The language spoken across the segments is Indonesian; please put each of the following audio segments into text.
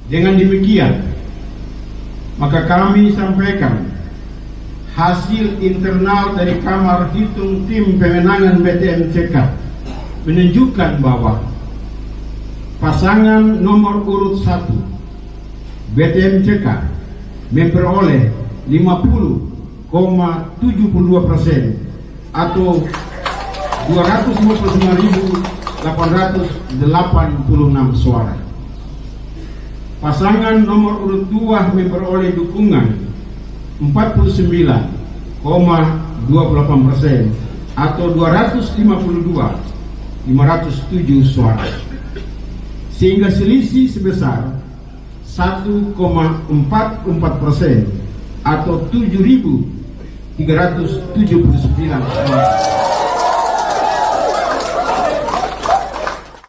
Dengan demikian, maka kami sampaikan hasil internal dari Kamar Hitung Tim Pemenangan BTMCK menunjukkan bahwa pasangan nomor urut 1 BTMCK memperoleh 50,72% atau 259.886 suara. Pasangan nomor urut 2 memperoleh dukungan 49,28% atau 252.507 suara, sehingga selisih sebesar 1,44% atau 7.379 suara.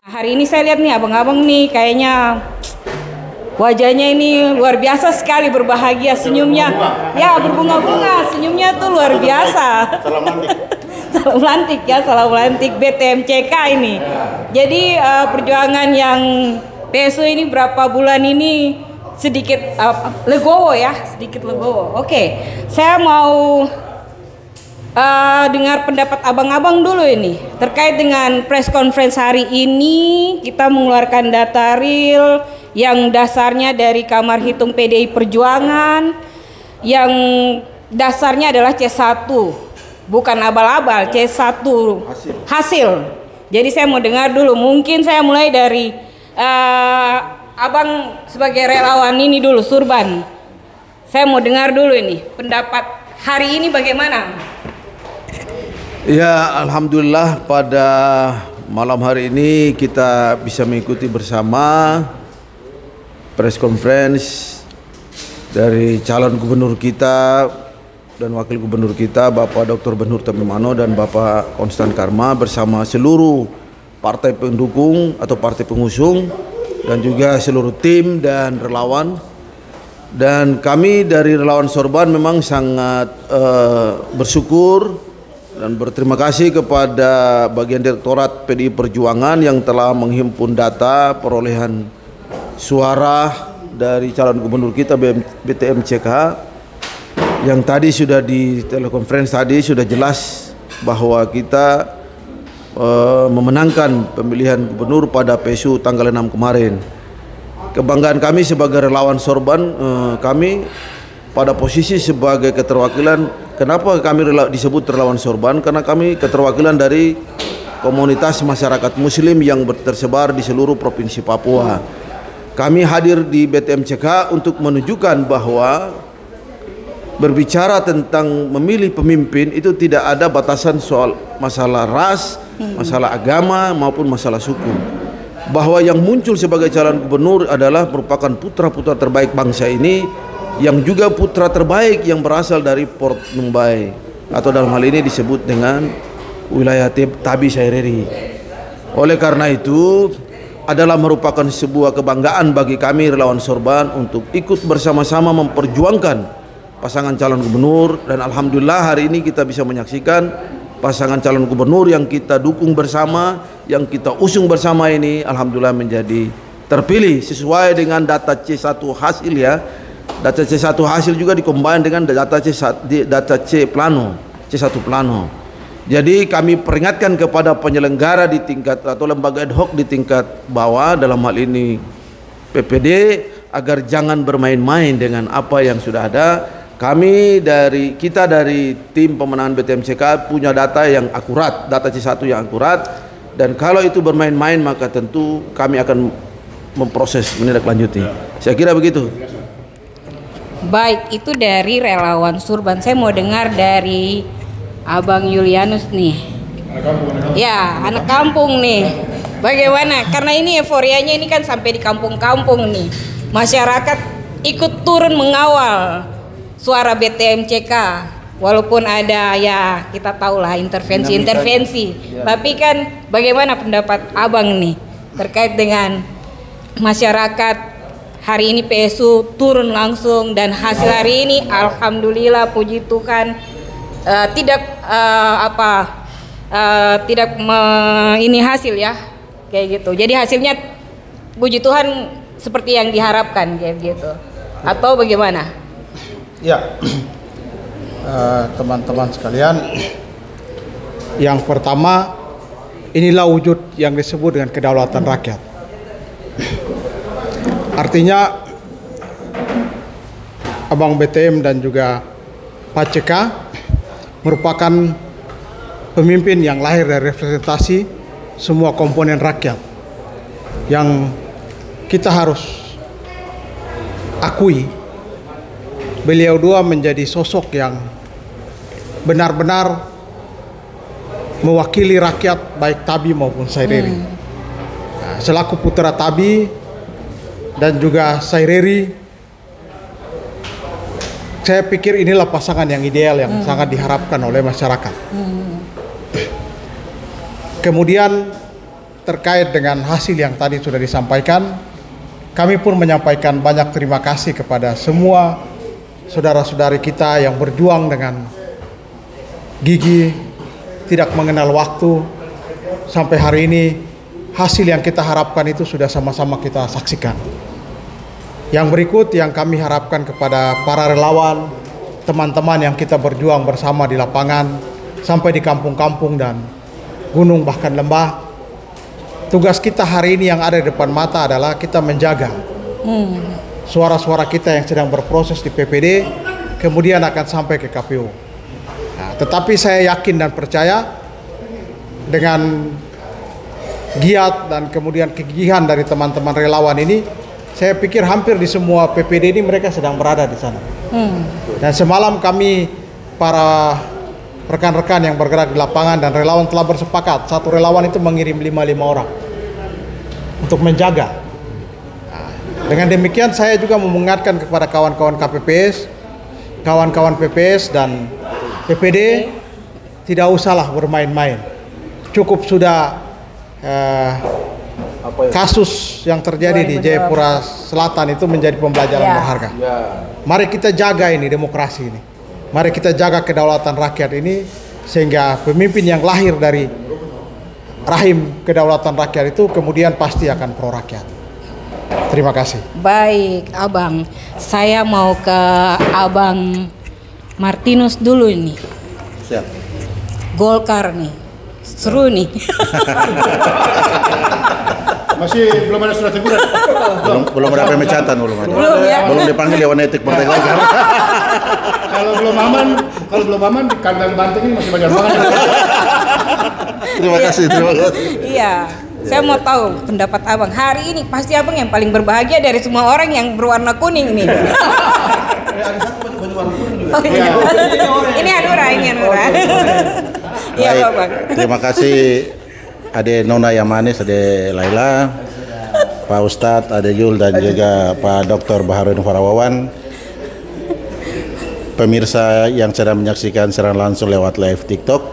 Hari ini saya lihat nih abang-abang nih kayaknya wajahnya ini luar biasa sekali, berbahagia, senyumnya ya berbunga-bunga, senyumnya tuh luar biasa. Salam lantik ya, salam lantik BTMCK ini. Jadi perjuangan yang PSU ini berapa bulan ini sedikit legowo ya, sedikit legowo. Oke, saya mau dengar pendapat abang-abang dulu ini terkait dengan press conference hari ini. Kita mengeluarkan data real yang dasarnya dari Kamar Hitung PDI Perjuangan, yang dasarnya adalah C1, bukan abal-abal, C1 hasil. Jadi saya mau dengar dulu, mungkin saya mulai dari abang sebagai relawan ini dulu, Surban. Saya mau dengar dulu ini pendapat hari ini bagaimana? Ya, alhamdulillah pada malam hari ini kita bisa mengikuti bersama press conference dari calon gubernur kita dan wakil gubernur kita, Bapak Dr. Benhur Tamimano dan Bapak Konstan Karma, bersama seluruh partai pendukung atau partai pengusung dan juga seluruh tim dan relawan. Dan kami dari relawan Sorban memang sangat bersyukur dan berterima kasih kepada bagian Direktorat PDI Perjuangan yang telah menghimpun data perolehan suara dari calon gubernur kita BTMCK, yang tadi sudah di telekonferensi tadi sudah jelas bahwa kita memenangkan pemilihan gubernur pada PSU tanggal 6 kemarin. Kebanggaan kami sebagai relawan Sorban, kami pada posisi sebagai keterwakilan. Kenapa kami disebut relawan Sorban? Karena kami keterwakilan dari komunitas masyarakat muslim yang tersebar di seluruh provinsi Papua. Kami hadir di BTMCK untuk menunjukkan bahwa berbicara tentang memilih pemimpin itu tidak ada batasan soal masalah ras, masalah agama maupun masalah suku. Bahwa yang muncul sebagai calon gubernur adalah merupakan putra-putra terbaik bangsa ini, yang juga putra terbaik yang berasal dari Port Numbai, atau dalam hal ini disebut dengan wilayah Tabi Saireri. Oleh karena itu adalah merupakan sebuah kebanggaan bagi kami relawan Sorban untuk ikut bersama-sama memperjuangkan pasangan calon gubernur. Dan alhamdulillah hari ini kita bisa menyaksikan pasangan calon gubernur yang kita dukung bersama, yang kita usung bersama ini alhamdulillah menjadi terpilih sesuai dengan data C1 hasil ya. Data C1 hasil juga dikombin dengan data C plano, C1 plano. Jadi kami peringatkan kepada penyelenggara di tingkat atau lembaga ad hoc di tingkat bawah, dalam hal ini PPD, agar jangan bermain-main dengan apa yang sudah ada. Kita dari tim pemenangan BTMCK punya data yang akurat, data C1 yang akurat, dan kalau itu bermain-main maka tentu kami akan memproses, menindaklanjuti. Saya kira begitu. Baik, itu dari relawan Surban. Saya mau dengar dari Abang Julianus nih. Ya, anak kampung nih. Bagaimana? Karena ini euforianya ini kan sampai di kampung-kampung nih. Masyarakat ikut turun mengawal suara BTMCK. Walaupun ada ya kita tahulah intervensi. Tapi kan bagaimana pendapat Abang nih terkait dengan masyarakat hari ini PSU turun langsung, dan hasil hari ini alhamdulillah puji Tuhan tidak ini hasil ya kayak gitu. Jadi hasilnya puji Tuhan seperti yang diharapkan kayak gitu, atau bagaimana? Ya, teman-teman sekalian, yang pertama, inilah wujud yang disebut dengan kedaulatan rakyat. Artinya Abang BTM dan juga Pak CK merupakan pemimpin yang lahir dari representasi semua komponen rakyat, yang kita harus akui beliau dua menjadi sosok yang benar-benar mewakili rakyat, baik Tabi maupun Saireri. Nah, selaku putra Tabi dan juga Saireri, saya pikir inilah pasangan yang ideal yang sangat diharapkan oleh masyarakat. Kemudian terkait dengan hasil yang tadi sudah disampaikan, kami pun menyampaikan banyak terima kasih kepada semua saudara-saudari kita yang berjuang dengan gigih, tidak mengenal waktu, sampai hari ini hasil yang kita harapkan itu sudah sama-sama kita saksikan. Yang berikut yang kami harapkan kepada para relawan, teman-teman yang kita berjuang bersama di lapangan, sampai di kampung-kampung dan gunung bahkan lembah. Tugas kita hari ini yang ada di depan mata adalah kita menjaga suara-suara kita yang sedang berproses di PPD, kemudian akan sampai ke KPU. Nah, tetapi saya yakin dan percaya dengan giat dan kemudian kegigihan dari teman-teman relawan ini, saya pikir hampir di semua PPD ini mereka sedang berada di sana. Dan semalam kami, para rekan-rekan yang bergerak di lapangan dan relawan telah bersepakat, satu relawan itu mengirim 5 orang untuk menjaga. Nah, dengan demikian saya juga mengingatkan kepada kawan-kawan KPPS, kawan-kawan PPS dan PPD, tidak usahlah bermain-main. Cukup sudah kasus yang terjadi di Jayapura Selatan itu menjadi pembelajaran berharga. Mari kita jaga ini demokrasi ini. Mari kita jaga kedaulatan rakyat ini, sehingga pemimpin yang lahir dari rahim kedaulatan rakyat itu kemudian pasti akan pro rakyat. Terima kasih. Baik, Abang. Saya mau ke Abang Martinus dulu nih. Siap. Golkar nih, seru nih. Masih belum ada surat teguran. Belum ada pemecatan, belum ada. Belum ya? Belum dipanggil Dewan Etik Partai Golkar. Kalau belum aman di kandang banteng ini masih banyak banget. Terima kasih. Iya, saya mau tahu pendapat Abang. Hari ini pasti Abang yang paling berbahagia dari semua orang yang berwarna kuning nih. Oh, iya. Ini Hanura. Iya, Bang. Terima kasih Ade Nona yang manis, Ade Laila, Pak Ustadz, Ade Yul, dan juga Pak Dr. Baharudin Farawawan, pemirsa yang sedang menyaksikan secara langsung lewat live TikTok.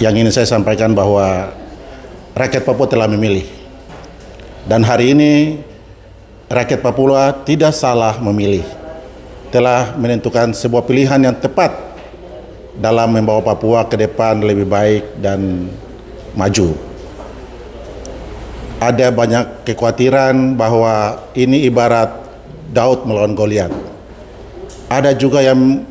Yang ingin saya sampaikan bahwa rakyat Papua telah memilih, dan hari ini rakyat Papua tidak salah memilih, telah menentukan sebuah pilihan yang tepat dalam membawa Papua ke depan lebih baik dan maju. Ada banyak kekhawatiran bahwa ini ibarat Daud melawan Goliat. Ada juga yang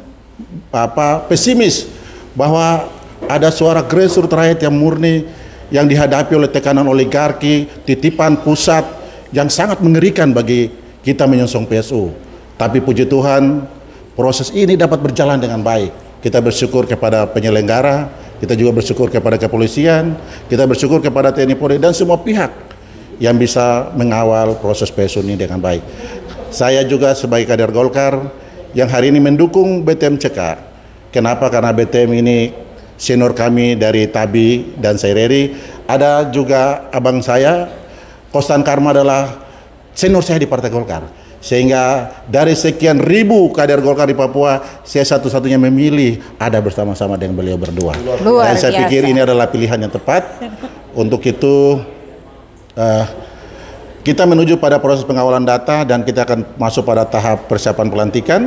pesimis bahwa ada suara grassroots rakyat yang murni yang dihadapi oleh tekanan oligarki, titipan pusat yang sangat mengerikan bagi kita menyongsong PSU. Tapi puji Tuhan, proses ini dapat berjalan dengan baik. Kita bersyukur kepada penyelenggara, kita juga bersyukur kepada kepolisian, kita bersyukur kepada TNI Polri dan semua pihak yang bisa mengawal proses PSU ini dengan baik. Saya juga sebagai kader Golkar yang hari ini mendukung BTM CK. Kenapa? Karena BTM ini senior kami dari Tabi dan Saireri. Ada juga abang saya, Kostan Karma, adalah senior saya di Partai Golkar. Sehingga dari sekian ribu kader Golkar di Papua, saya satu-satunya memilih ada bersama-sama dengan beliau berdua. Dan saya pikir ini adalah pilihan yang tepat. Untuk itu kita menuju pada proses pengawalan data dan kita akan masuk pada tahap persiapan pelantikan.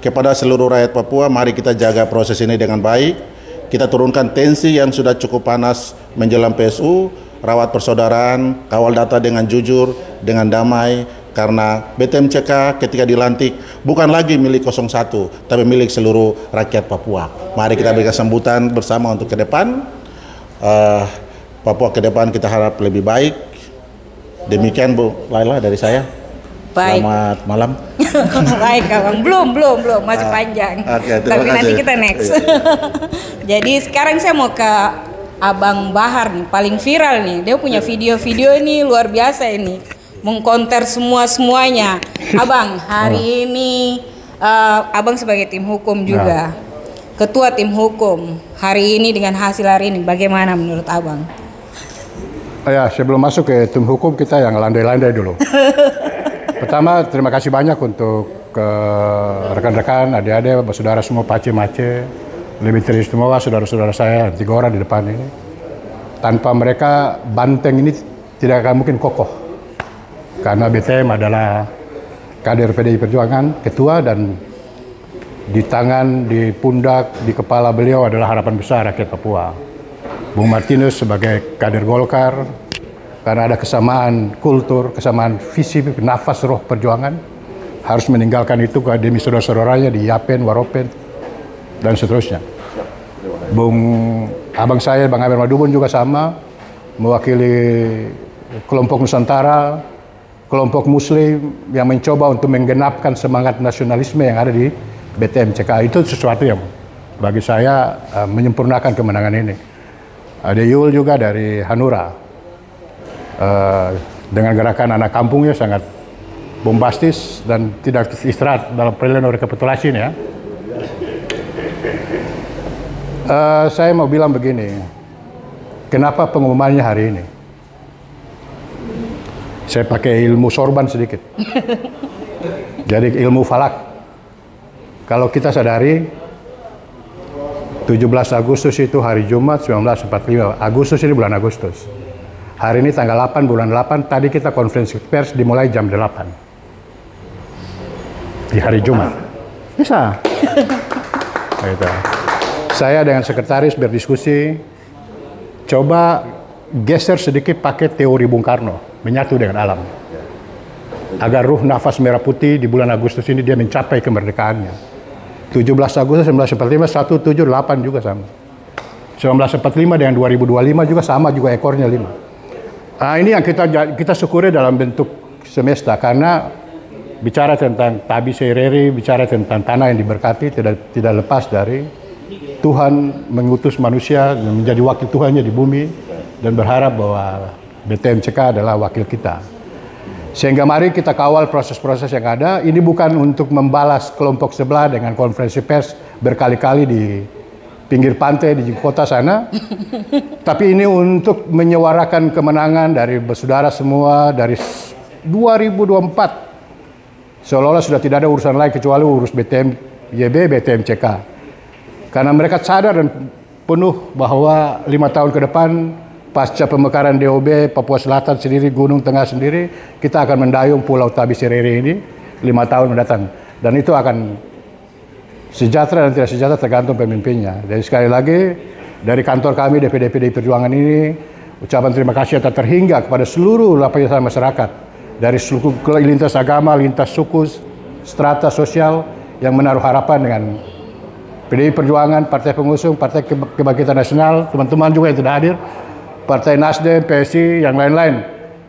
Kepada seluruh rakyat Papua, mari kita jaga proses ini dengan baik. Kita turunkan tensi yang sudah cukup panas menjelang PSU. rawat persaudaraan, kawal data dengan jujur, dengan damai, karena BTMCK ketika dilantik bukan lagi milik 01, tapi milik seluruh rakyat Papua. Mari kita berikan sambutan bersama untuk ke depan. Papua ke depan kita harap lebih baik. Demikian Bu Laila dari saya. Baik. Selamat malam. Baik Abang, belum masih panjang. Oke, terima Tapi nanti kasih. kita next. Jadi sekarang saya mau ke Abang Bahar nih, paling viral nih. Dia punya video-video ini luar biasa ini, mengkonter semuanya. Abang, hari ini Abang sebagai tim hukum juga, ketua tim hukum. Hari ini dengan hasil hari ini, bagaimana menurut Abang? Ya, sebelum masuk ke tim hukum kita yang landai-landai dulu. Pertama, terima kasih banyak untuk rekan-rekan, adik-adik, saudara semua, pace-mace, lebih terus semua saudara-saudara saya 3 orang di depan ini. Tanpa mereka, Banteng ini tidak akan mungkin kokoh. Karena BTM adalah kader PDI Perjuangan, ketua, dan di tangan, di pundak, di kepala beliau adalah harapan besar rakyat Papua. Bung Martinus sebagai kader Golkar, karena ada kesamaan kultur, kesamaan visi, nafas roh perjuangan, harus meninggalkan itu ke demi saudara-saudaranya di Yapen, Waropen, dan seterusnya. Abang saya, Bang Amir Madubun juga sama, mewakili kelompok Nusantara, kelompok Muslim yang mencoba untuk menggenapkan semangat nasionalisme yang ada di BTMCK. Itu sesuatu yang bagi saya menyempurnakan kemenangan ini. Ada Yul juga dari Hanura, dengan gerakan anak kampungnya sangat bombastis dan tidak istirahat dalam preliminary rekapitulasi ini ya. Saya mau bilang begini, kenapa pengumumannya hari ini? Saya pakai ilmu sorban sedikit. Jadi ilmu falak. Kalau kita sadari, 17 Agustus itu hari Jumat 1945. Agustus ini bulan Agustus. Hari ini tanggal 8 bulan 8, tadi kita konferensi pers dimulai jam 8. Di hari Jumat. Bisa. Gitu. Saya dengan sekretaris berdiskusi, coba geser sedikit pakai teori Bung Karno, menyatu dengan alam. Agar ruh nafas merah putih di bulan Agustus ini dia mencapai kemerdekaannya. 17 Agustus 1945, 178 juga sama. 1945 dengan 2025 juga sama, juga ekornya 5. Nah, ini yang kita syukuri dalam bentuk semesta, karena bicara tentang Tabi Seireri, bicara tentang tanah yang diberkati, tidak lepas dari Tuhan mengutus manusia menjadi wakil Tuhannya di bumi dan berharap bahwa BTMCK adalah wakil kita. Sehingga mari kita kawal proses-proses yang ada. Ini bukan untuk membalas kelompok sebelah dengan konferensi pers berkali-kali di pinggir pantai di kota sana. Tapi ini untuk menyuarakan kemenangan dari saudara semua dari 2024. Seolah-olah sudah tidak ada urusan lain kecuali urus BTM-YB, BTMCK. Karena mereka sadar dan penuh bahwa 5 tahun ke depan pasca pemekaran DOB, Papua Selatan sendiri, Gunung Tengah sendiri, kita akan mendayung Pulau Tabi Sereri ini 5 tahun mendatang. Dan itu akan sejahtera dan tidak sejahtera tergantung pemimpinnya. Jadi sekali lagi, dari kantor kami DPD Perjuangan ini, ucapan terima kasih yang tak terhingga kepada seluruh lapisan masyarakat. Dari seluruh lintas agama, lintas suku, strata sosial yang menaruh harapan dengan PDI Perjuangan, Partai Pengusung, Partai Kebangkitan Nasional, teman-teman juga yang tidak hadir, Partai Nasdem, PSI, yang lain-lain.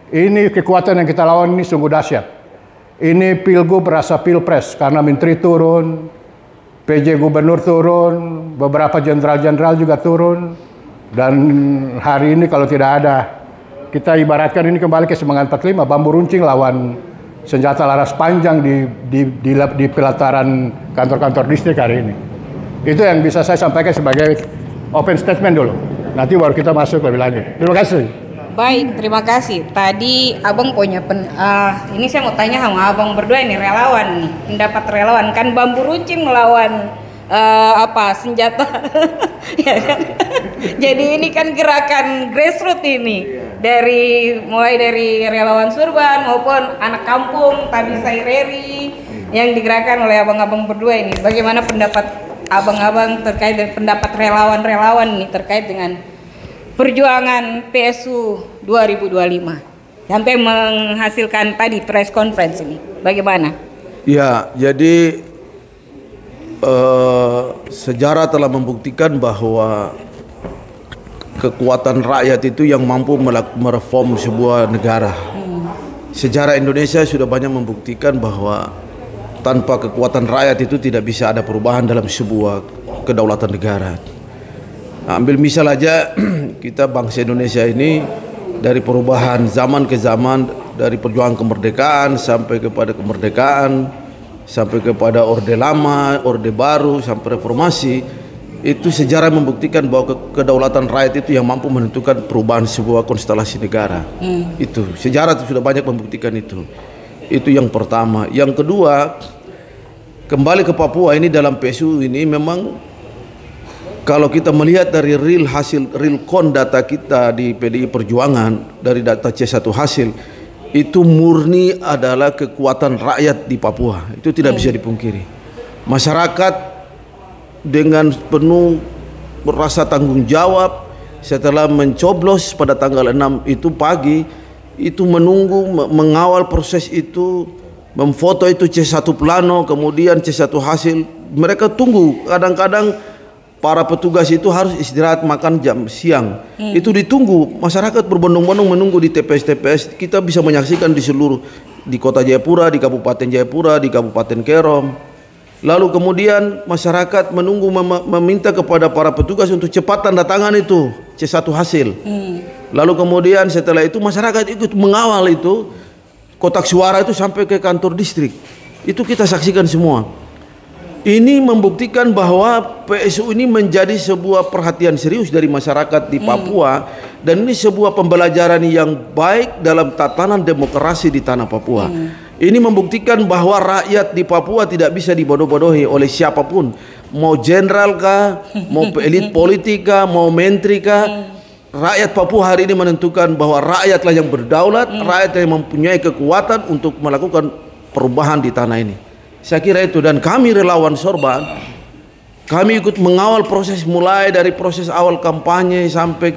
Ini kekuatan yang kita lawan ini sungguh dahsyat. Ini pilgub rasa pilpres, karena menteri turun, PJ Gubernur turun, beberapa jenderal-jenderal juga turun, dan hari ini kalau tidak ada, kita ibaratkan ini kembali ke semangat 45, bambu runcing lawan senjata laras panjang di pelataran kantor-kantor distrik hari ini. Itu yang bisa saya sampaikan sebagai open statement dulu. Nanti baru kita masuk lebih lanjut. Terima kasih. Baik, terima kasih. Tadi Abang punya ini saya mau tanya sama Abang berdua ini, relawan nih, pendapat relawan kan bambu runcing melawan senjata. Ya kan? Jadi ini kan gerakan grassroots ini, mulai dari relawan Surban maupun anak kampung Tabi Seireri yang digerakkan oleh abang-abang berdua ini. Bagaimana pendapat abang-abang terkait dengan pendapat relawan-relawan ini terkait dengan perjuangan PSU 2025 sampai menghasilkan tadi press conference ini? Bagaimana? Ya, jadi sejarah telah membuktikan bahwa kekuatan rakyat itu yang mampu mereform sebuah negara. Sejarah Indonesia sudah banyak membuktikan bahwa tanpa kekuatan rakyat itu tidak bisa ada perubahan dalam sebuah kedaulatan negara. Nah, ambil misal aja kita bangsa Indonesia ini dari perubahan zaman ke zaman, dari perjuangan kemerdekaan sampai kepada kemerdekaan, sampai kepada Orde Lama, Orde Baru, sampai reformasi. Itu sejarah membuktikan bahwa kedaulatan rakyat itu yang mampu menentukan perubahan sebuah konstelasi negara. Itu sejarah itu sudah banyak membuktikan itu. Itu yang pertama. Yang kedua, kembali ke Papua ini dalam PSU ini memang kalau kita melihat dari real data kita di PDI Perjuangan, dari data C1 hasil, itu murni adalah kekuatan rakyat di Papua. Itu tidak bisa dipungkiri. Masyarakat dengan penuh rasa tanggung jawab setelah mencoblos pada tanggal 6 itu pagi, itu menunggu, mengawal proses itu, memfoto itu C1 plano, kemudian C1 hasil. Mereka tunggu, kadang-kadang para petugas itu harus istirahat makan jam siang. Itu ditunggu, masyarakat berbondong-bondong menunggu di TPS-TPS. Kita bisa menyaksikan di seluruh, di Kota Jayapura, di Kabupaten Jayapura, di Kabupaten Kerom. Lalu kemudian masyarakat menunggu, meminta kepada para petugas untuk cepat tanda tangan itu C1 hasil. Lalu kemudian setelah itu masyarakat ikut mengawal itu kotak suara itu sampai ke kantor distrik. Itu kita saksikan semua. Ini membuktikan bahwa PSU ini menjadi sebuah perhatian serius dari masyarakat di Papua, dan ini sebuah pembelajaran yang baik dalam tatanan demokrasi di tanah Papua. Ini membuktikan bahwa rakyat di Papua tidak bisa dibodoh-bodohi oleh siapapun, mau jenderal kah, mau elit politik kah, mau menteri kah. Rakyat Papua hari ini menentukan bahwa rakyatlah yang berdaulat, rakyat yang mempunyai kekuatan untuk melakukan perubahan di tanah ini. Saya kira itu, dan kami relawan Sorban, kami ikut mengawal proses mulai dari proses awal kampanye sampai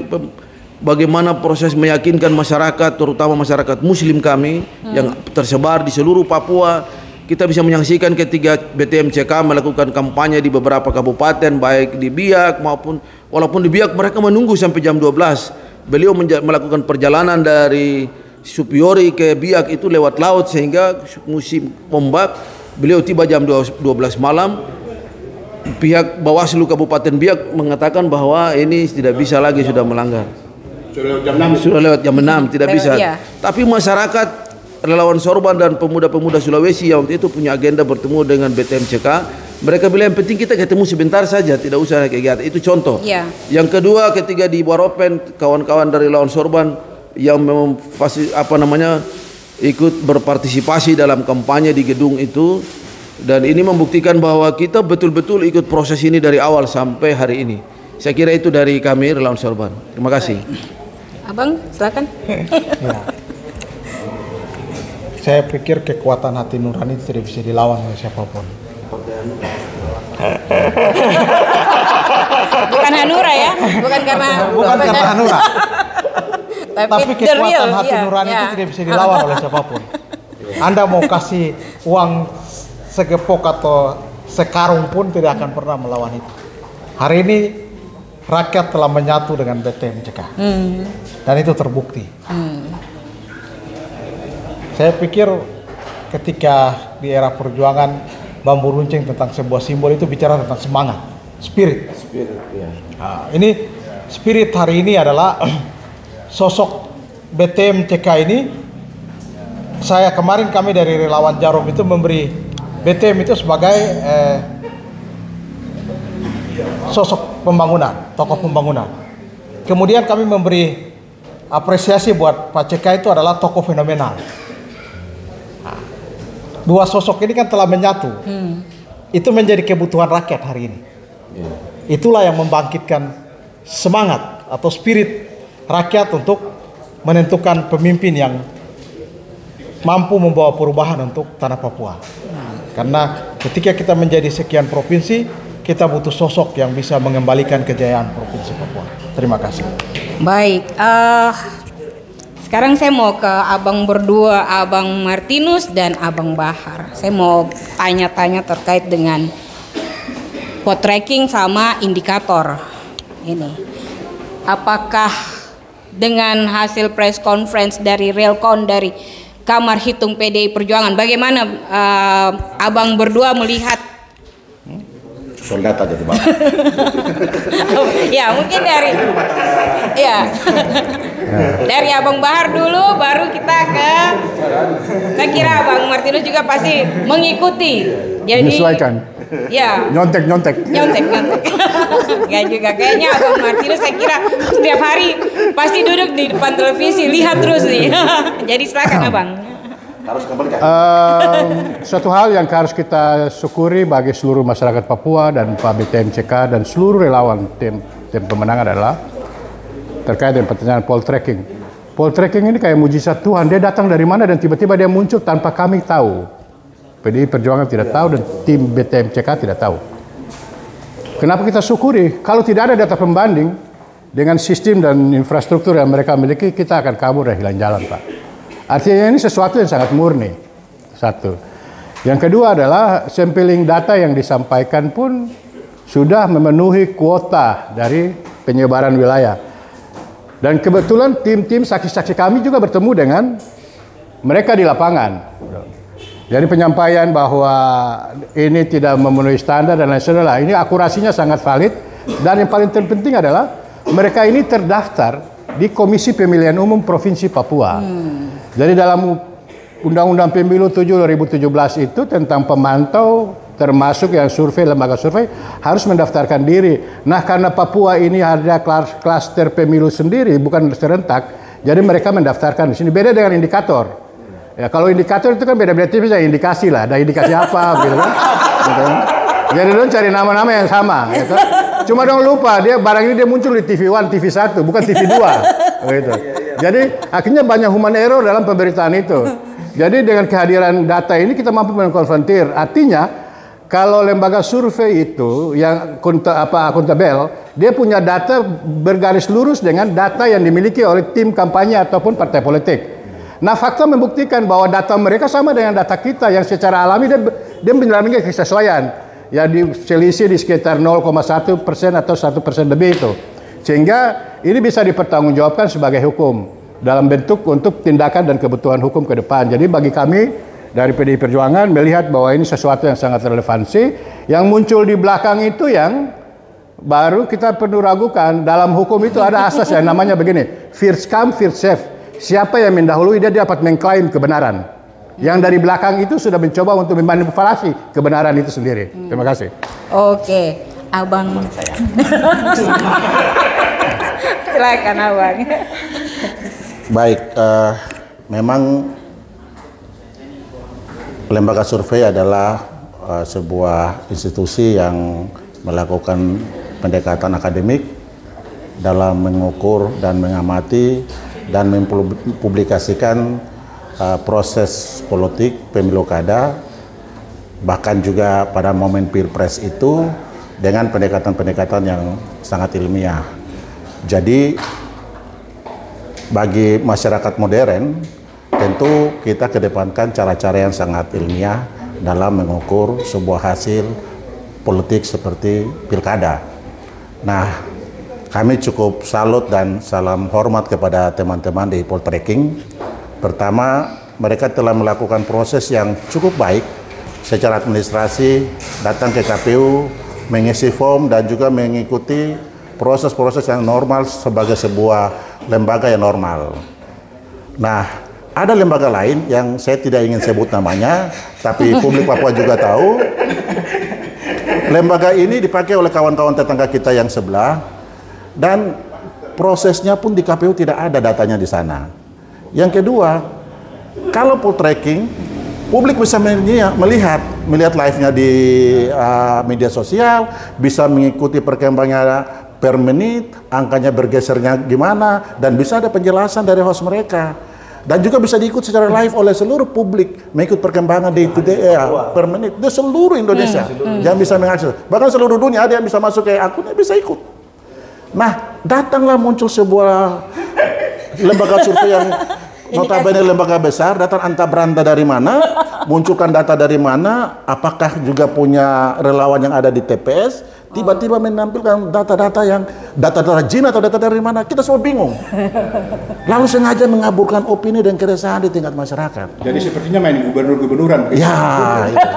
bagaimana proses meyakinkan masyarakat, terutama masyarakat Muslim kami yang tersebar di seluruh Papua. Kita bisa menyaksikan ketika BTMCK melakukan kampanye di beberapa kabupaten, baik di Biak maupun, walaupun di Biak mereka menunggu sampai jam 12. Beliau melakukan perjalanan dari Supiori ke Biak itu lewat laut, sehingga musim ombak beliau tiba jam 12 malam. Pihak Bawaslu Kabupaten Biak mengatakan bahwa ini tidak bisa lagi, sudah melanggar. Sudah lewat jam 6, tidak bisa. Iya. Tapi masyarakat, relawan Sorban dan pemuda-pemuda Sulawesi yang waktu itu punya agenda bertemu dengan BTMCK, mereka bilang yang penting kita ketemu sebentar saja, tidak usah kegiatan. Itu contoh. Iya. Yang kedua, ketika di Waropen, kawan-kawan dari relawan Sorban yang ikut berpartisipasi dalam kampanye di gedung itu, dan ini membuktikan bahwa kita betul-betul ikut proses ini dari awal sampai hari ini. Saya kira itu dari kami relawan Sorban. Terima kasih. Abang, silakan. Ya. Saya pikir kekuatan hati nurani itu tidak bisa dilawan oleh siapapun. Bukan Hanura ya, bukan karena Hanura. Tapi kekuatan hati nurani itu iya. tidak bisa dilawan oleh siapapun. Anda mau kasih uang segepok atau sekarung pun tidak akan pernah melawan itu. Hari ini rakyat telah menyatu dengan BTMCK, dan itu terbukti. Saya pikir ketika di era perjuangan bambu runcing tentang sebuah simbol itu bicara tentang semangat, spirit. Ya. Nah, ini spirit hari ini adalah sosok BTMCK ini. Kami dari relawan Jarum itu memberi BTM itu sebagai sosok pembangunan, tokoh pembangunan. Kemudian kami memberi apresiasi buat Pak CK itu adalah tokoh fenomenal. Dua sosok ini kan telah menyatu. Itu menjadi kebutuhan rakyat hari ini. Itulah yang membangkitkan semangat atau spirit rakyat untuk menentukan pemimpin yang mampu membawa perubahan untuk tanah Papua. Karena ketika kita menjadi sekian provinsi, kita butuh sosok yang bisa mengembalikan kejayaan Provinsi Papua. Terima kasih. Baik, sekarang saya mau ke abang berdua, Abang Martinus dan Abang Bahar. Saya mau tanya-tanya terkait dengan pot tracking sama indikator ini. Apakah dengan hasil press conference dari Relkon dari Kamar Hitung PDI Perjuangan, bagaimana abang berdua melihat? Soldat aja tuh Bang. Ya mungkin dari dari Abang Bahar dulu, baru kita ke, saya kira Abang Martinus juga pasti mengikuti. Jadi Menyesuaikan. Ya. Nyontek. Gak juga, kayaknya Abang Martinus saya kira setiap hari pasti duduk di depan televisi, lihat terus nih. Jadi silakan Abang. Harus kembalikan. Suatu hal yang harus kita syukuri bagi seluruh masyarakat Papua dan Pak BTMCK dan seluruh relawan tim pemenangan adalah terkait dengan pertanyaan poll tracking. Poll tracking ini kayak mujizat Tuhan. Dia datang dari mana dan tiba-tiba dia muncul tanpa kami tahu. PDI Perjuangan tidak tahu dan tim BTMCK tidak tahu. Kenapa kita syukuri? Kalau tidak ada data pembanding dengan sistem dan infrastruktur yang mereka miliki, kita akan kabur dan hilang jalan, Pak. Artinya ini sesuatu yang sangat murni. Satu. Yang kedua adalah sampling data yang disampaikan pun sudah memenuhi kuota dari penyebaran wilayah. Dan kebetulan tim-tim saksi-saksi kami juga bertemu dengan mereka di lapangan. Jadi penyampaian bahwa ini tidak memenuhi standar dan lain sebagainya, ini akurasinya sangat valid. Dan yang paling terpenting adalah mereka ini terdaftar di Komisi Pemilihan Umum Provinsi Papua. Jadi dalam Undang-Undang Pemilu 7 2017 itu tentang pemantau termasuk yang survei, lembaga survei harus mendaftarkan diri. Nah karena Papua ini ada klaster pemilu sendiri, bukan serentak, jadi mereka mendaftarkan di sini. Beda dengan indikator. Ya kalau indikator itu kan beda-beda tipis, ya indikasi lah, ada indikasi apa gitu kan. Jadi dong cari nama-nama yang sama gitu. Cuma dong lupa dia barang ini dia muncul di TV1, TV1 bukan TV2 gitu. Jadi akhirnya banyak human error dalam pemberitaan itu. Jadi dengan kehadiran data ini kita mampu mengkonfrontir. Artinya kalau lembaga survei itu yang akuntabel, dia punya data bergaris lurus dengan data yang dimiliki oleh tim kampanye ataupun partai politik. Nah fakta membuktikan bahwa data mereka sama dengan data kita yang secara alami dia mengalami kesesuaian. Ya selisih di sekitar 0,1% atau 1% lebih itu. Sehingga ini bisa dipertanggungjawabkan sebagai hukum dalam bentuk untuk tindakan dan kebutuhan hukum ke depan. Jadi bagi kami dari PDI Perjuangan melihat bahwa ini sesuatu yang sangat relevansi. Yang muncul di belakang itu yang baru kita perlu ragukan. Dalam hukum itu ada asas yang namanya begini, first come, first serve. Siapa yang mendahului dia dapat mengklaim kebenaran. Yang dari belakang itu sudah mencoba untuk memanipulasi kebenaran itu sendiri. Terima kasih. Oke, Abang. Silakan Abang. Baik, memang lembaga survei adalah sebuah institusi yang melakukan pendekatan akademik dalam mengukur dan mengamati dan mempublikasikan proses politik pemilu kada, bahkan juga pada momen pilpres itu dengan pendekatan-pendekatan yang sangat ilmiah. Jadi bagi masyarakat modern tentu kita kedepankan cara-cara yang sangat ilmiah dalam mengukur sebuah hasil politik seperti pilkada. Nah, kami cukup salut dan salam hormat kepada teman-teman di poll tracking. Pertama, mereka telah melakukan proses yang cukup baik secara administrasi, datang ke KPU, mengisi form dan juga mengikuti proses-proses yang normal sebagai sebuah lembaga yang normal. Nah, ada lembaga lain yang saya tidak ingin sebut namanya, tapi publik Papua juga tahu. Lembaga ini dipakai oleh kawan-kawan tetangga kita yang sebelah dan prosesnya pun di KPU tidak ada datanya di sana. Yang kedua, kalau poll tracking, publik bisa melihat live-nya di media sosial, bisa mengikuti perkembangannya per menit, angkanya bergesernya gimana, dan bisa ada penjelasan dari host mereka. Dan juga bisa diikut secara live oleh seluruh publik, mengikut perkembangan day to day per menit di seluruh Indonesia yang bisa mengakses. Bahkan seluruh dunia ada yang bisa masuk ke akunnya bisa ikut. Nah, datanglah muncul sebuah lembaga survei yang notabene lembaga besar, datang anta beranta dari mana, munculkan data dari mana, apakah juga punya relawan yang ada di TPS, tiba-tiba menampilkan data-data yang data-data jin atau data dari mana, kita semua bingung. Lalu sengaja mengaburkan opini dan keresahan di tingkat masyarakat. Jadi sepertinya main gubernur-gubernuran. Ya, itu.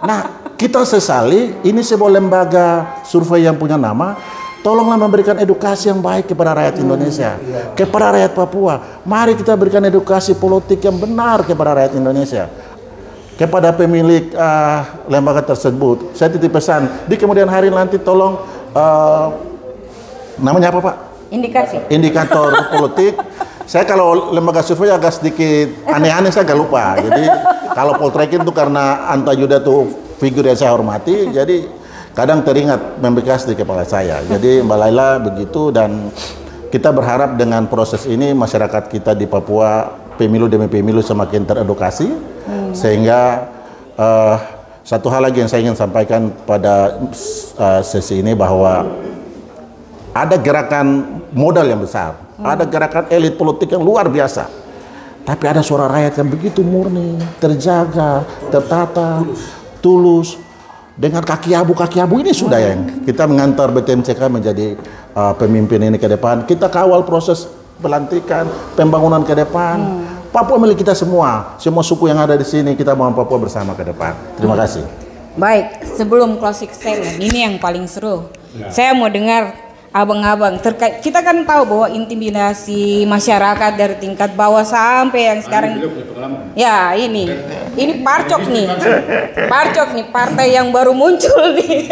Nah, kita sesali ini sebuah lembaga survei yang punya nama. Tolonglah memberikan edukasi yang baik kepada rakyat Indonesia, kepada rakyat Papua. Mari kita berikan edukasi politik yang benar kepada rakyat Indonesia. Kepada pemilik lembaga tersebut, saya titip pesan, di kemudian hari nanti tolong, namanya apa Pak? Indikator politik. Saya kalau lembaga survei agak sedikit aneh-aneh, saya agak lupa. Jadi kalau poltreking itu karena Anta Yuda tuh figur yang saya hormati, jadi kadang teringat membekas di kepala saya. Jadi Mbak Laila begitu, dan kita berharap dengan proses ini masyarakat kita di Papua pemilu demi pemilu semakin teredukasi, sehingga satu hal lagi yang saya ingin sampaikan pada sesi ini bahwa ada gerakan modal yang besar, ada gerakan elit politik yang luar biasa, tapi ada suara rakyat yang begitu murni, terjaga, tertata, tulus. Dengan kaki abu ini sudah yang kita mengantar BTMCK menjadi pemimpin ini ke depan. Kita kawal proses pelantikan, pembangunan ke depan. Papua milik kita semua suku yang ada di sini, kita bangun Papua bersama ke depan. Terima kasih. Baik, sebelum closing statement, ini yang paling seru. Saya mau dengar abang-abang terkait, kita kan tahu bahwa intimidasi masyarakat dari tingkat bawah sampai yang sekarang ya ini Parcok nih, partai yang baru muncul nih.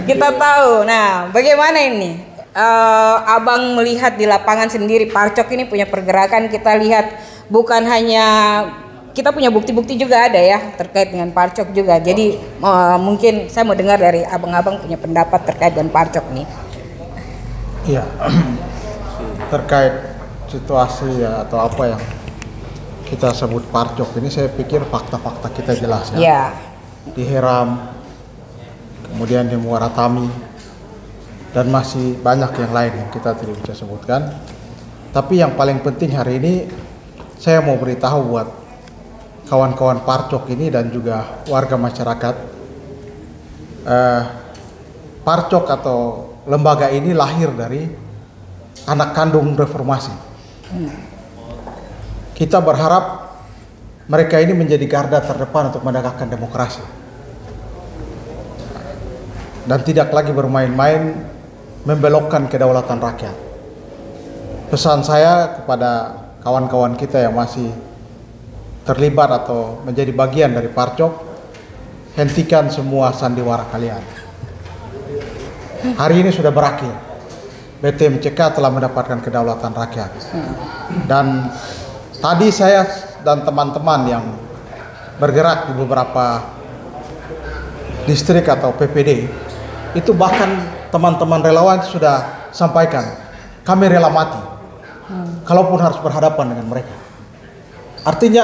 Kita tahu. Nah, bagaimana ini abang melihat di lapangan sendiri, Parcok ini punya pergerakan, kita lihat bukan hanya, kita punya bukti-bukti juga ada ya terkait dengan Parcok juga. Jadi mungkin saya mau dengar dari abang-abang punya pendapat terkait dengan Parcok nih. Iya, terkait situasi ya atau apa yang kita sebut Parcok ini, saya pikir fakta-fakta kita jelas ya. Ya. Di Heram, kemudian di Muara Tami, dan masih banyak yang lain yang kita tidak bisa sebutkan. Tapi yang paling penting hari ini saya mau beritahu buat kawan-kawan Parcok ini dan juga warga masyarakat, Parcok atau lembaga ini lahir dari anak kandung reformasi. Kita berharap mereka ini menjadi garda terdepan untuk menegakkan demokrasi dan tidak lagi bermain-main membelokkan kedaulatan rakyat. Pesan saya kepada kawan-kawan kita yang masih terlibat atau menjadi bagian dari Parcok, hentikan semua sandiwara kalian. Hari ini sudah berakhir. BTMCK telah mendapatkan kedaulatan rakyat. Dan tadi saya dan teman-teman yang bergerak di beberapa distrik atau PPD, itu bahkan teman-teman relawan sudah sampaikan, kami rela mati kalaupun harus berhadapan dengan mereka. Artinya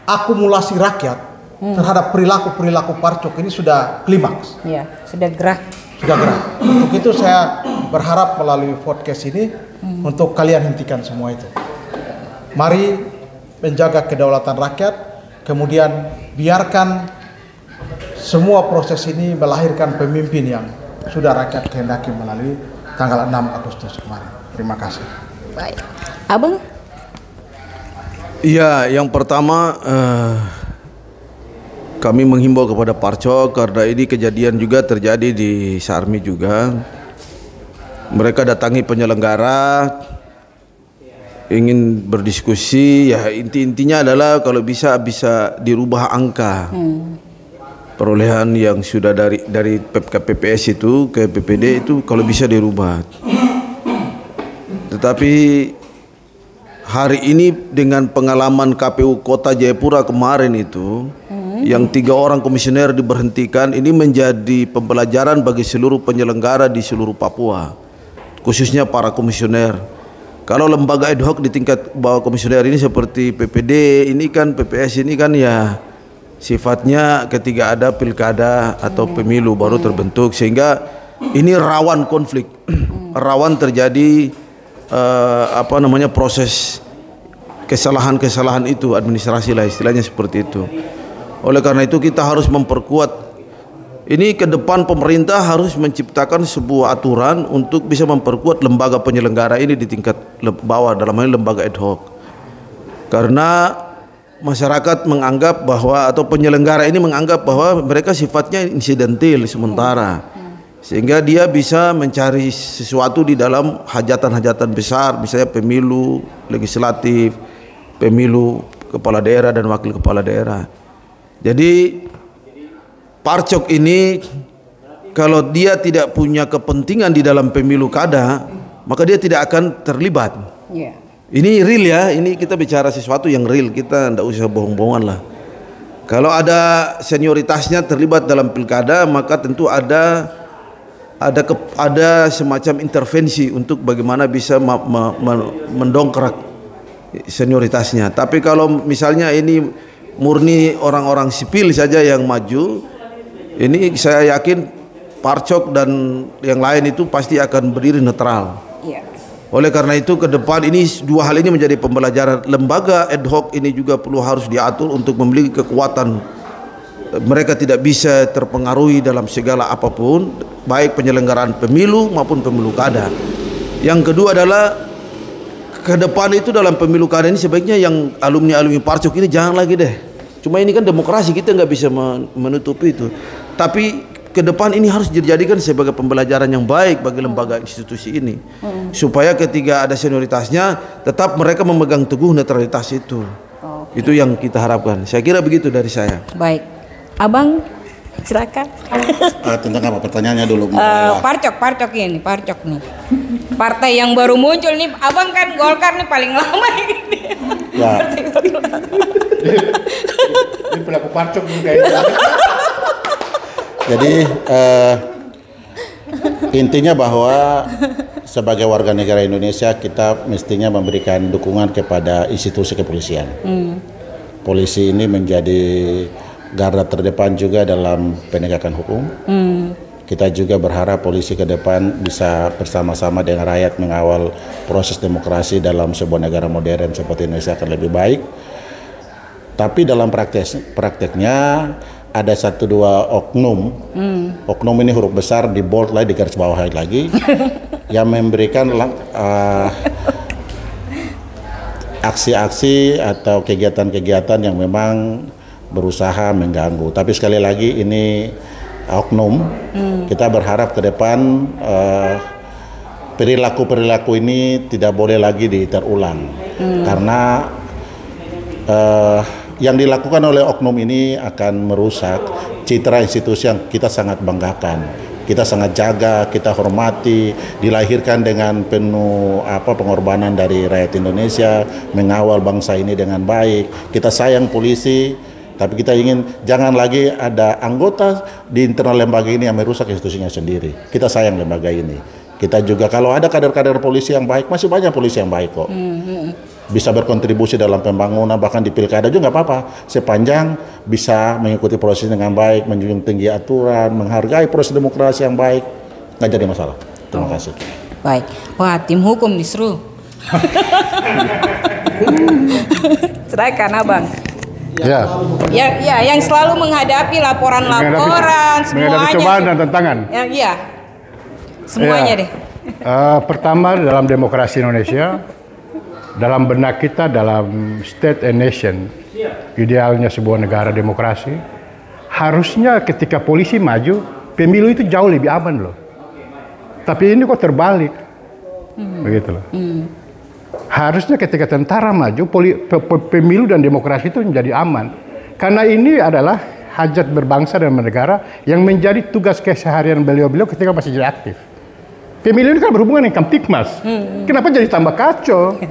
akumulasi rakyat terhadap perilaku-perilaku Parcok ini sudah klimaks. Ya, sudah gerak. Sudah gerak. Untuk itu saya berharap melalui podcast ini untuk kalian hentikan semua itu. Mari menjaga kedaulatan rakyat, kemudian biarkan semua proses ini melahirkan pemimpin yang sudah rakyat kehendaki melalui tanggal 6 Agustus kemarin. Terima kasih. Baik. Abang? Iya, yang pertama kami menghimbau kepada Parcok karena ini kejadian juga terjadi di Sarmi juga. Mereka datangi penyelenggara, ingin berdiskusi, ya intinya adalah kalau bisa dirubah angka perolehan yang sudah dari PPS itu ke PPD itu kalau bisa dirubah. Tetapi hari ini dengan pengalaman KPU Kota Jayapura kemarin itu, yang 3 orang komisioner diberhentikan, ini menjadi pembelajaran bagi seluruh penyelenggara di seluruh Papua, khususnya para komisioner. Kalau lembaga ad hoc di tingkat bawah komisioner ini seperti PPD ini kan, PPS ini kan ya sifatnya ketika ada pilkada atau pemilu baru terbentuk, sehingga ini rawan konflik, rawan terjadi proses kesalahan-kesalahan itu administrasi lah istilahnya seperti itu. Oleh karena itu kita harus memperkuat. Ini ke depan pemerintah harus menciptakan sebuah aturan untuk bisa memperkuat lembaga penyelenggara ini di tingkat bawah, dalam hal ini lembaga ad hoc. Karena masyarakat menganggap bahwa atau penyelenggara ini menganggap bahwa mereka sifatnya insidentil sementara. Sehingga dia bisa mencari sesuatu di dalam hajatan-hajatan besar, misalnya pemilu legislatif, pemilu kepala daerah dan wakil kepala daerah. Jadi Parcok ini kalau dia tidak punya kepentingan di dalam pemilu kada, maka dia tidak akan terlibat. Ini real ya, ini kita bicara sesuatu yang real, kita tidak usah bohong-bohongan lah. Kalau ada senioritasnya terlibat dalam pilkada, maka tentu ada semacam intervensi untuk bagaimana bisa mendongkrak senioritasnya. Tapi kalau misalnya ini murni orang-orang sipil saja yang maju, ini saya yakin Parcok dan yang lain itu pasti akan berdiri netral. Oleh karena itu ke depan ini dua hal ini menjadi pembelajaran. Lembaga ad hoc ini juga perlu harus diatur untuk memiliki kekuatan. Mereka tidak bisa terpengaruhi dalam segala apapun, baik penyelenggaraan pemilu maupun pemilu kada. Yang kedua adalah ke depan itu dalam pemilu kada ini sebaiknya yang alumni-alumni Parcok ini jangan lagi deh. Cuma ini kan demokrasi, kita nggak bisa menutupi itu. Tapi ke depan ini harus dijadikan sebagai pembelajaran yang baik bagi lembaga institusi ini, supaya ketika ada senioritasnya tetap mereka memegang teguh netralitas itu. Itu yang kita harapkan. Saya kira begitu dari saya. Baik, Abang silakan. Tentang apa pertanyaannya dulu? Parcok nih. Partai yang baru muncul nih, Abang kan Golkar nih paling lama ini. Ya. Ini pelaku Parcok juga. Jadi intinya bahwa sebagai warga negara Indonesia kita mestinya memberikan dukungan kepada institusi kepolisian. Polisi ini menjadi garda terdepan juga dalam penegakan hukum. Kita juga berharap polisi ke depan bisa bersama-sama dengan rakyat mengawal proses demokrasi dalam sebuah negara modern seperti Indonesia akan lebih baik. Tapi dalam prakteknya ada 1-2 oknum, oknum ini huruf besar di bold lagi, di garis bawah lagi, yang memberikan aksi-aksi atau kegiatan-kegiatan yang memang berusaha mengganggu. Tapi sekali lagi ini oknum, kita berharap ke depan perilaku-perilaku ini tidak boleh lagi terulang, karena yang dilakukan oleh oknum ini akan merusak citra institusi yang kita sangat banggakan, kita sangat jaga, kita hormati, dilahirkan dengan penuh pengorbanan dari rakyat Indonesia, mengawal bangsa ini dengan baik. Kita sayang polisi, tapi kita ingin jangan lagi ada anggota di internal lembaga ini yang merusak institusinya sendiri. Kita sayang lembaga ini. Kita juga kalau ada kader-kader polisi yang baik, masih banyak polisi yang baik kok. Bisa berkontribusi dalam pembangunan, bahkan di pilkada juga nggak apa-apa, sepanjang bisa mengikuti proses dengan baik, menjunjung tinggi aturan, menghargai proses demokrasi yang baik, nggak jadi masalah. Terima kasih. Baik, wah tim hukum nih seru. Silakan Abang. Ya, yang selalu menghadapi laporan-laporan semuanya. Menghadapi cobaan dan tantangan. Iya, semuanya deh. Pertama dalam demokrasi Indonesia, dalam benak kita dalam state and nation, idealnya sebuah negara demokrasi, harusnya ketika polisi maju, pemilu itu jauh lebih aman loh. Tapi ini kok terbalik, begitu loh. Harusnya ketika tentara maju, pemilu dan demokrasi itu menjadi aman. Karena ini adalah hajat berbangsa dan bernegara yang menjadi tugas keseharian beliau-beliau ketika masih jadi aktif. Pemilu ini kan berhubungan dengan Kamtibmas. Kenapa jadi tambah kacau?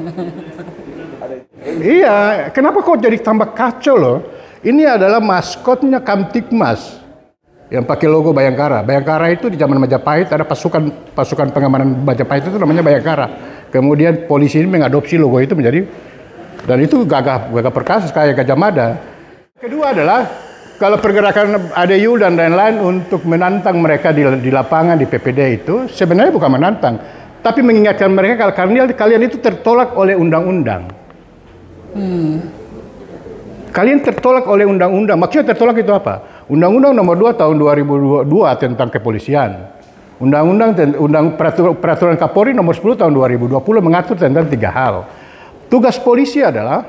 Iya, kenapa kok jadi tambah kacau loh? Ini adalah maskotnya Kamtibmas yang pakai logo Bayangkara. Bayangkara itu di zaman Majapahit ada pasukan pengamanan Majapahit itu namanya Bayangkara. Kemudian polisi ini mengadopsi logo itu menjadi, dan itu gagah perkasa kayak Gajah Mada. Kedua adalah kalau pergerakan ADU dan lain-lain untuk menantang mereka di lapangan di PPD itu sebenarnya bukan menantang, tapi mengingatkan mereka kalau kalian itu tertolak oleh undang-undang. Kalian tertolak oleh undang-undang. Maksudnya tertolak itu apa? Undang-Undang Nomor 2 Tahun 2002 tentang kepolisian. Peraturan Kapolri Nomor 10 Tahun 2020 mengatur tentang 3 hal. Tugas polisi adalah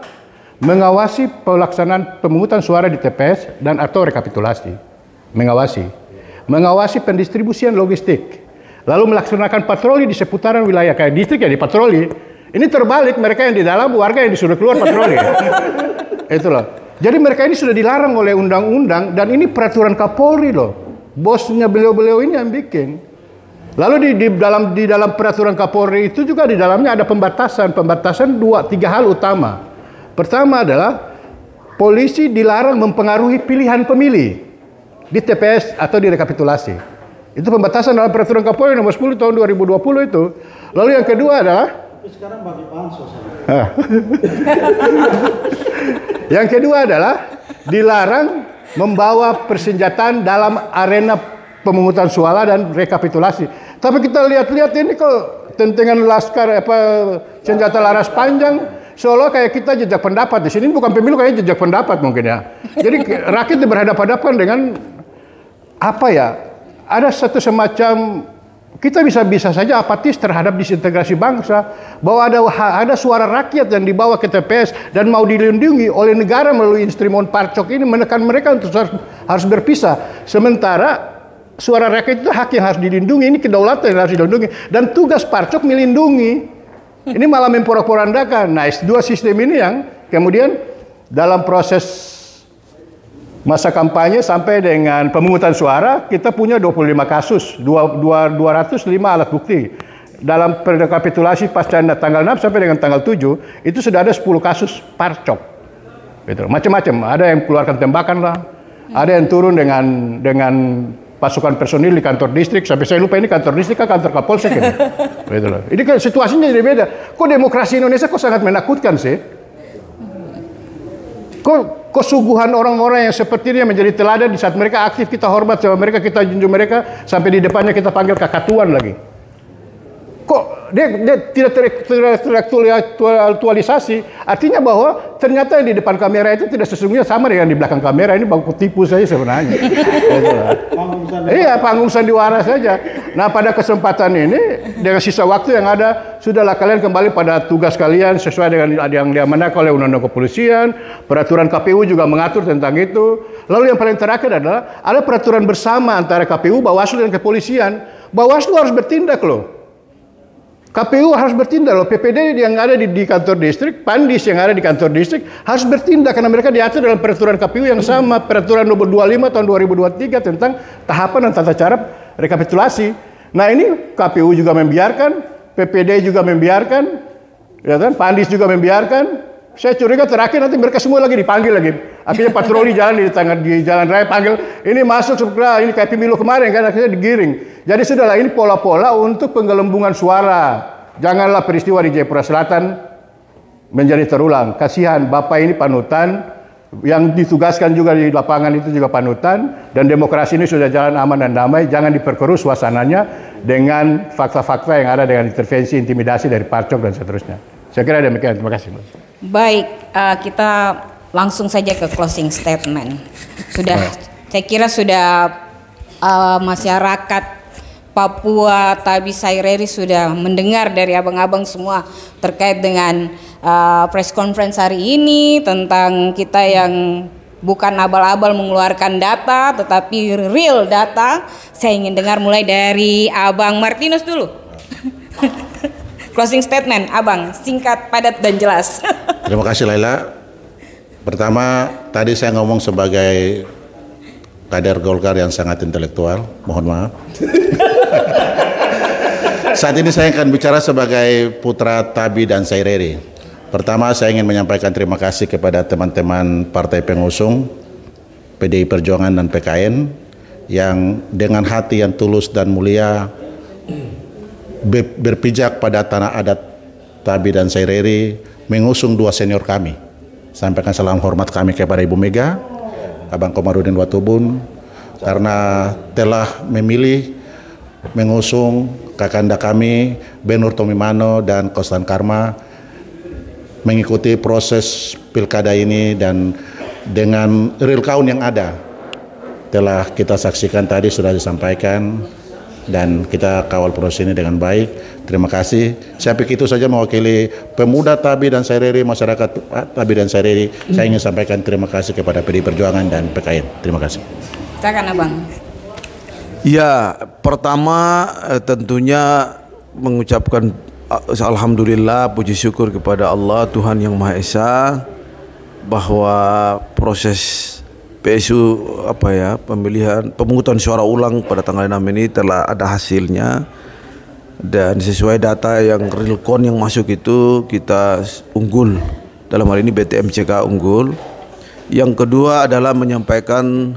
mengawasi pelaksanaan pemungutan suara di TPS dan atau rekapitulasi. Mengawasi pendistribusian logistik. Lalu melaksanakan patroli di seputaran wilayah kayak distrik ya dipatroli. Ini terbalik, mereka yang di dalam, warga yang disuruh keluar patroli. Itulah. Jadi mereka ini sudah dilarang oleh undang-undang dan ini peraturan Kapolri loh. Bosnya beliau-beliau ini yang bikin. Lalu di dalam peraturan Kapolri itu juga di dalamnya ada pembatasan 3 hal utama. Pertama adalah polisi dilarang mempengaruhi pilihan pemilih di TPS atau di rekapitulasi. Itu pembatasan dalam peraturan Kapolri Nomor 10 Tahun 2020 itu. Lalu yang kedua adalah sekarang bagi pansos. Yang kedua adalah dilarang membawa persenjataan dalam arena pemungutan suara dan rekapitulasi. Tapi kita lihat-lihat ini kok tentengan laskar senjata laras panjang seolah kayak kita jejak pendapat di sini bukan pemilu kayak jejak pendapat mungkin ya. Jadi rakyat berhadapan-hadapan dengan apa ya? Ada satu semacam kita bisa saja apatis terhadap disintegrasi bangsa bahwa ada suara rakyat yang dibawa ke TPS dan mau dilindungi oleh negara melalui instrumen parcok ini menekan mereka untuk harus berpisah. Sementara suara rakyat itu hak yang harus dilindungi, ini kedaulatan yang harus dilindungi dan tugas parcok melindungi. Ini malah memporak-porandakan. Nah, dua sistem ini yang kemudian dalam proses masa kampanye sampai dengan pemungutan suara kita punya 25 kasus, 205 alat bukti. Dalam rekapitulasi pasca tanggal 6 sampai dengan tanggal 7 itu sudah ada 10 kasus parcok. Gitu. Macam-macam. Ada yang keluarkan tembakan lah, ada yang turun dengan pasukan personil di kantor distrik, sampai saya lupa ini kantor distrik kan kantor Kapolsek ini. Gitu loh. Ini kan situasinya jadi beda. Kok demokrasi Indonesia kok sangat menakutkan sih? Kok kesuguhan orang-orang yang seperti ini menjadi teladan di saat mereka aktif kita hormat sama mereka, kita junjung mereka, sampai di depannya kita panggil kakak tuan lagi. Kok dia tidak teraktualisasi? Artinya bahwa ternyata yang di depan kamera itu tidak sesungguhnya sama dengan di belakang kamera. Ini baku tipu saja sebenarnya. Iya, panggung sandiwara saja. Nah, pada kesempatan ini dengan sisa waktu yang ada, sudahlah kalian kembali pada tugas kalian sesuai dengan yang diamanahkan oleh Undang-Undang Kepolisian. Peraturan KPU juga mengatur tentang itu. Lalu yang paling terakhir adalah ada peraturan bersama antara KPU, Bawaslu dan Kepolisian. Bawaslu harus bertindak loh. KPU harus bertindak loh, PPD yang ada di kantor distrik, Pandis yang ada di kantor distrik harus bertindak karena mereka diatur dalam peraturan KPU yang sama, peraturan nomor 25 tahun 2023 tentang tahapan dan tata cara rekapitulasi. Nah ini KPU juga membiarkan, PPD juga membiarkan, ya kan? Pandis juga membiarkan. Saya curiga terakhir nanti mereka semua lagi dipanggil lagi. Akhirnya patroli jalan di jalan raya panggil, ini masuk segera, ini kayak pemilu kemarin kan akhirnya digiring. Jadi sudahlah ini pola-pola untuk penggelembungan suara. Janganlah peristiwa di Jayapura Selatan menjadi terulang. Kasihan Bapak ini panutan, yang ditugaskan juga di lapangan itu juga panutan, dan demokrasi ini sudah jalan aman dan damai. Jangan diperkeruh suasananya dengan fakta-fakta yang ada dengan intervensi, intimidasi dari parcok dan seterusnya. Saya kira demikian. Terima kasih. Baik, kita langsung saja ke closing statement. Saya kira sudah masyarakat Papua, Tabi Saireri sudah mendengar dari abang-abang semua terkait dengan press conference hari ini tentang kita yang bukan abal-abal mengeluarkan data, tetapi real data. Saya ingin dengar mulai dari Abang Martinus dulu. Closing statement, Abang, singkat, padat, dan jelas. Terima kasih Laila. Pertama, tadi saya ngomong sebagai kader Golkar yang sangat intelektual, mohon maaf. Saat ini saya akan bicara sebagai putra Tabi dan Saireri. Pertama, saya ingin menyampaikan terima kasih kepada teman-teman partai pengusung, PDI Perjuangan dan PKN, yang dengan hati yang tulus dan mulia berpijak pada tanah adat Tabi dan Saireri, mengusung dua senior kami. Sampaikan salam hormat kami kepada Ibu Mega Abang Komarudin Watubun karena telah memilih mengusung kakanda kami Benur Tomimano dan Kostan Karma mengikuti proses pilkada ini, dan dengan real count yang ada telah kita saksikan tadi sudah disampaikan, dan kita kawal proses ini dengan baik. Terima kasih. Saya pikir itu saja mewakili pemuda Tabi dan Saireri, masyarakat Tabi dan Saireri. Saya ingin sampaikan terima kasih kepada PDI Perjuangan dan PKN. Terima kasih. Silakan Abang. Ya, pertama tentunya mengucapkan alhamdulillah, puji syukur kepada Allah Tuhan Yang Maha Esa bahwa proses PSU pemilihan pemungutan suara ulang pada tanggal 6 ini telah ada hasilnya, dan sesuai data yang real count yang masuk itu kita unggul. Dalam hal ini BTMCK unggul. Yang kedua adalah menyampaikan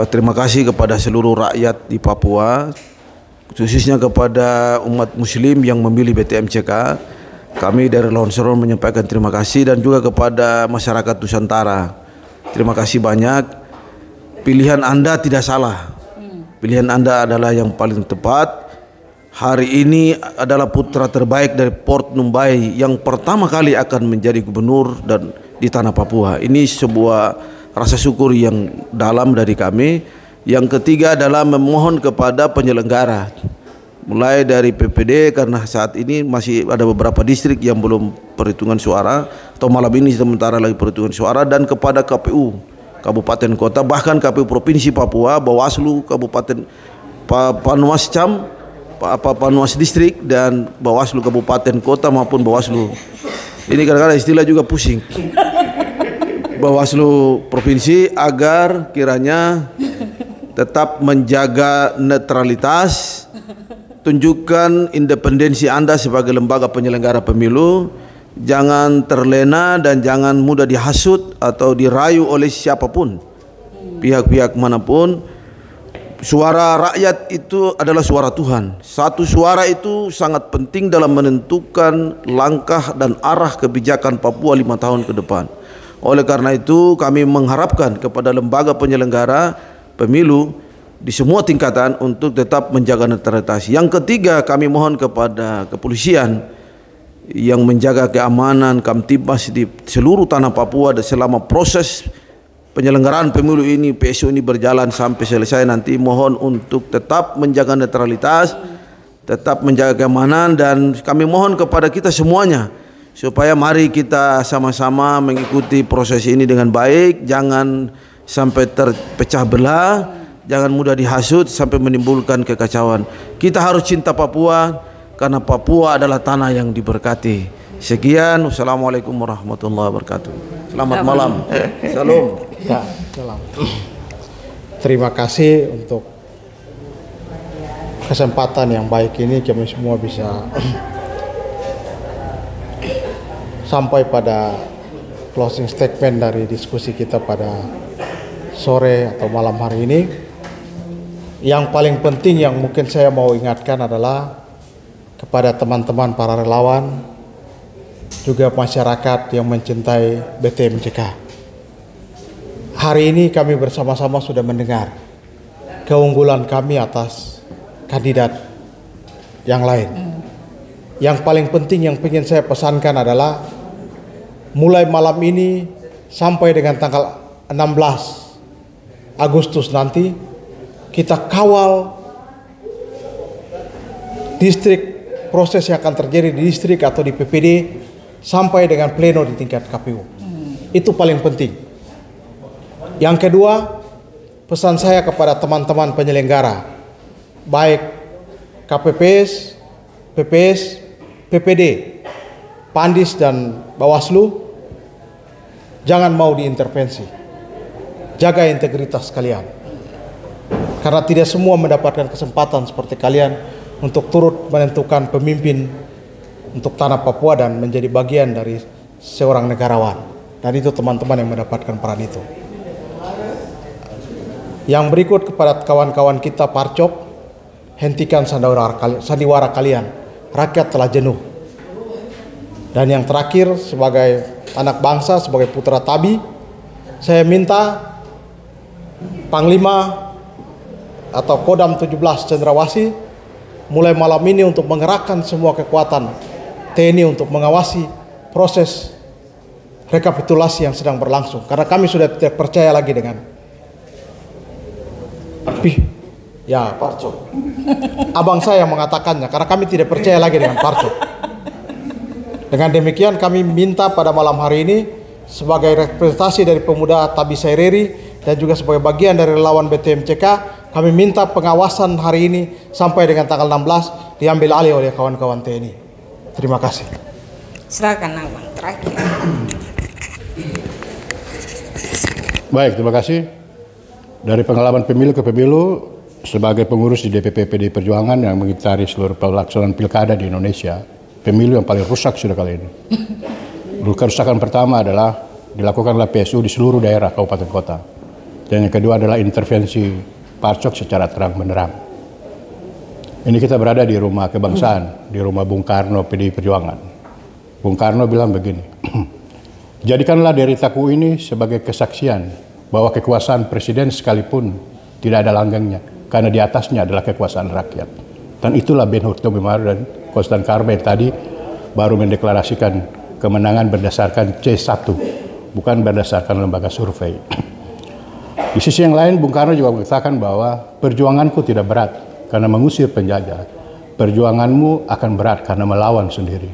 terima kasih kepada seluruh rakyat di Papua, khususnya kepada umat muslim yang memilih BTMCK. Kami dari Relawan Sorban menyampaikan terima kasih, dan juga kepada masyarakat Nusantara. Terima kasih banyak. Pilihan Anda tidak salah. Pilihan Anda adalah yang paling tepat. Hari ini adalah putra terbaik dari Port Numbai yang pertama kali akan menjadi gubernur dan di tanah Papua. Ini sebuah rasa syukur yang dalam dari kami. Yang ketiga adalah memohon kepada penyelenggara, mulai dari PPD, karena saat ini masih ada beberapa distrik yang belum perhitungan suara, atau malam ini sementara lagi perhitungan suara, dan kepada KPU Kabupaten Kota, bahkan KPU Provinsi Papua, Bawaslu Kabupaten Panwascam, Panwas Distrik, dan Bawaslu Kabupaten Kota maupun Bawaslu. Ini kadang-kadang istilah juga pusing. Bawaslu Provinsi agar kiranya tetap menjaga netralitas, tunjukkan independensi Anda sebagai lembaga penyelenggara pemilu, jangan terlena dan jangan mudah dihasut atau dirayu oleh siapapun, pihak-pihak manapun. Suara rakyat itu adalah suara Tuhan. Satu suara itu sangat penting dalam menentukan langkah dan arah kebijakan Papua 5 tahun ke depan. Oleh karena itu kami mengharapkan kepada lembaga penyelenggara pemilu di semua tingkatan untuk tetap menjaga netralitas. Yang ketiga, kami mohon kepada kepolisian yang menjaga keamanan Kamtibmas di seluruh tanah Papua dan selama proses penyelenggaraan pemilu ini, PSU ini berjalan sampai selesai nanti, mohon untuk tetap menjaga netralitas, tetap menjaga keamanan, dan kami mohon kepada kita semuanya supaya mari kita sama-sama mengikuti proses ini dengan baik, jangan sampai terpecah belah, jangan mudah dihasut sampai menimbulkan kekacauan. Kita harus cinta Papua karena Papua adalah tanah yang diberkati. Sekian, wassalamualaikum warahmatullahi wabarakatuh. Selamat malam. Salam. Ya, salam. Terima kasih untuk kesempatan yang baik ini, kami semua bisa sampai pada closing statement dari diskusi kita pada sore atau malam hari ini. Yang paling penting yang mungkin saya mau ingatkan adalah kepada teman-teman para relawan, juga masyarakat yang mencintai BTMCK. Hari ini kami bersama-sama sudah mendengar keunggulan kami atas kandidat yang lain. Yang paling penting yang ingin saya pesankan adalah mulai malam ini sampai dengan tanggal 16 Agustus nanti, kita kawal distrik, proses yang akan terjadi di distrik atau di PPD sampai dengan pleno di tingkat KPU. Itu paling penting. Yang kedua, pesan saya kepada teman-teman penyelenggara, baik KPPS, PPS, PPD, Pandis dan Bawaslu, jangan mau diintervensi. Jaga integritas kalian. Karena tidak semua mendapatkan kesempatan seperti kalian untuk turut menentukan pemimpin untuk tanah Papua dan menjadi bagian dari seorang negarawan. Dan itu teman-teman yang mendapatkan peran itu. Yang berikut kepada kawan-kawan kita Parcok, hentikan sandiwara kalian. Rakyat telah jenuh. Dan yang terakhir, sebagai anak bangsa, sebagai putra Tabi, Saya minta Panglima atau Kodam 17 Cendrawasih mulai malam ini untuk mengerahkan semua kekuatan TNI untuk mengawasi proses rekapitulasi yang sedang berlangsung. Karena kami sudah tidak percaya lagi dengan Parcok. Abang saya yang mengatakannya, karena kami tidak percaya lagi dengan Parcok. Dengan demikian kami minta pada malam hari ini sebagai representasi dari pemuda Tabi Saireri dan juga sebagai bagian dari relawan BTMCK, kami minta pengawasan hari ini sampai dengan tanggal 16 diambil alih oleh kawan-kawan TNI. Terima kasih. Silakan Abang terakhir. Baik, terima kasih. Dari pengalaman pemilu ke pemilu, sebagai pengurus di DPP PDI Perjuangan yang mengitari seluruh pelaksanaan pilkada di Indonesia, pemilu yang paling rusak sudah kali ini. Kerusakan pertama adalah dilakukan oleh PSU di seluruh daerah kabupaten kota. Dan yang kedua adalah intervensi Parcok secara terang-menerang. Ini kita berada di rumah kebangsaan, di rumah Bung Karno PDI Perjuangan. Bung Karno bilang begini, jadikanlah deritaku ini sebagai kesaksian bahwa kekuasaan presiden sekalipun tidak ada langgengnya, karena di atasnya adalah kekuasaan rakyat. Dan itulah Ben Hurto Bimaro dan Konstan Karma yang tadi baru mendeklarasikan kemenangan berdasarkan C1, bukan berdasarkan lembaga survei. Di sisi yang lain, Bung Karno juga mengatakan bahwa perjuanganku tidak berat karena mengusir penjajah. Perjuanganmu akan berat karena melawan sendiri,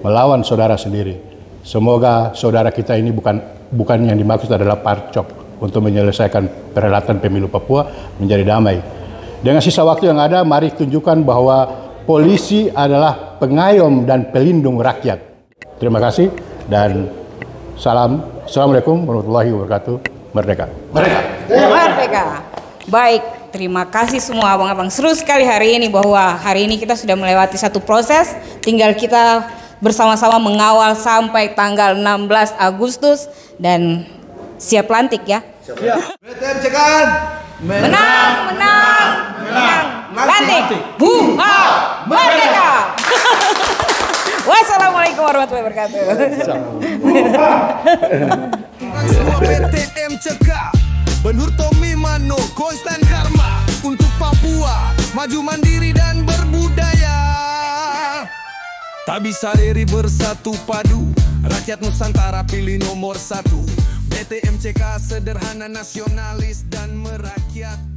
melawan saudara sendiri. Semoga saudara kita ini bukan yang dimaksud adalah Parcok untuk menyelesaikan perhelatan pemilu Papua menjadi damai. Dengan sisa waktu yang ada, mari tunjukkan bahwa polisi adalah pengayom dan pelindung rakyat. Terima kasih dan salam. Assalamualaikum warahmatullahi wabarakatuh. Merdeka. Merdeka. Merdeka. Baik, terima kasih semua abang-abang. Seru sekali hari ini bahwa hari ini kita sudah melewati satu proses. Tinggal kita bersama-sama mengawal sampai tanggal 16 Agustus dan siap lantik ya. Siap. BTMCK Menang, menang, menang. Lantik. Buha Merdeka. Wassalamualaikum warahmatullahi wabarakatuh. BTMCK Ben Hurto Bimaro Konstan Karma untuk Papua maju mandiri dan berbudaya. Tabi Saireri bersatu padu, rakyat Nusantara pilih nomor 1. BTMCK sederhana, nasionalis dan merakyat.